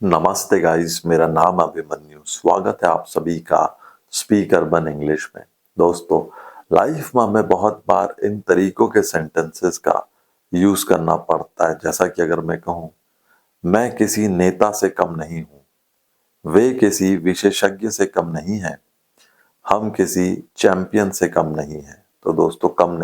नमस्ते गाइस, मेरा नाम अभिमन्यु। स्वागत है आप सभी का स्पीक अर्बन इंग्लिश में। दोस्तों, लाइफ में हमें बहुत बार इन तरीकों के सेंटेंसेस का यूज करना पड़ता है। जैसा कि अगर मैं कहूँ, मैं किसी नेता से कम नहीं हूँ, वे किसी विशेषज्ञ से कम नहीं है, हम किसी चैंपियन से कम नहीं है। तो दोस्तों, कम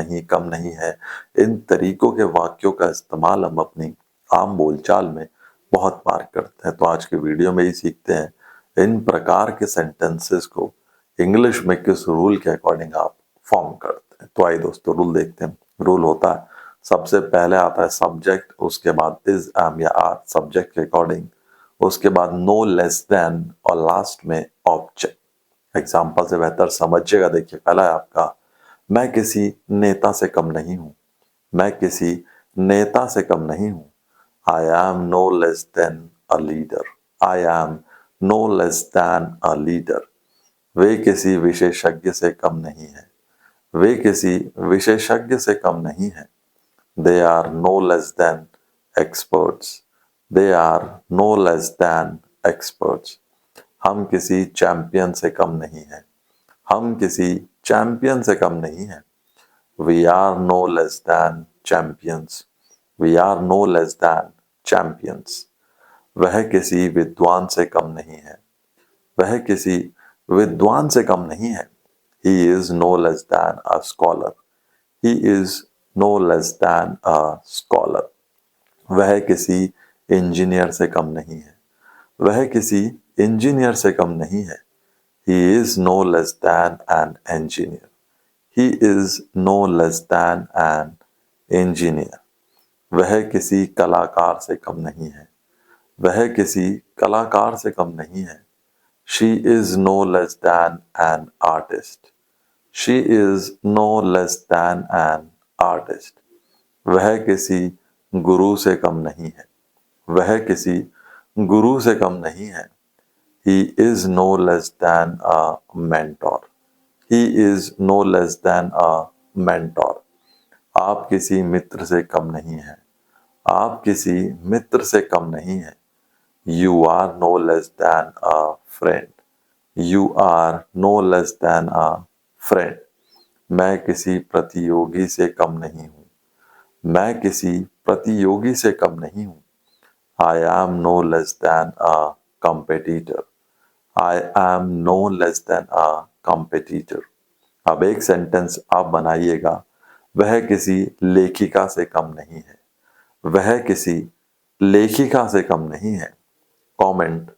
नहीं है, इन तरीकों के वाक्यों का इस्तेमाल हम अपनी आम बोलचाल में बहुत बार करते हैं। तो आज के वीडियो में ही सीखते हैं इन प्रकार के सेंटेंसेस को इंग्लिश में किस रूल के अकॉर्डिंग आप फॉर्म करते हैं। तो आइए दोस्तों, रूल देखते हैं। रूल होता है, सबसे पहले आता है सब्जेक्ट, उसके बाद इज, एम या आर सब्जेक्ट के अकॉर्डिंग, उसके बाद नो लेस देन और लास्ट में ऑब्जेक्ट। एग्जाम्पल से बेहतर समझिएगा। देखिए, पहला है आपका, मैं किसी नेता से कम नहीं हूं। मैं किसी नेता से कम नहीं हूं। I am no less than a leader. I am no less than a leader. वे किसी विशेषज्ञ से कम नहीं है। वे किसी विशेषज्ञ से कम नहीं है। They are no less than experts. They are no less than experts. हम किसी चैंपियन से कम नहीं हैं। हम किसी चैंपियन से कम नहीं हैं। We are no less than champions. We are no less than champions. वह किसी विद्वान से कम नहीं है। वह किसी विद्वान से कम नहीं है। He is no less than a scholar. He is no less than a scholar. वह किसी इंजीनियर से कम नहीं है। वह किसी इंजीनियर से कम नहीं है। He is no less than an engineer. He is no less than an engineer. वह किसी कलाकार से कम नहीं है। वह किसी कलाकार से कम नहीं है। She is no less than an artist. She is no less than an artist. वह किसी गुरु से कम नहीं है। वह किसी गुरु से कम नहीं है। He is no less than a mentor. He is no less than a mentor. आप किसी मित्र से कम नहीं हैं। आप किसी मित्र से कम नहीं हैं। You are no less than a friend. You are no less than a friend. मैं किसी प्रतियोगी से कम नहीं हूँ। मैं किसी प्रतियोगी से कम नहीं हूँ। I am no less than a competitor. I am no less than a competitor. अब एक सेंटेंस आप बनाइएगा, वह किसी लेखिका से कम नहीं है। वह किसी लेखिका से कम नहीं है। कमेंट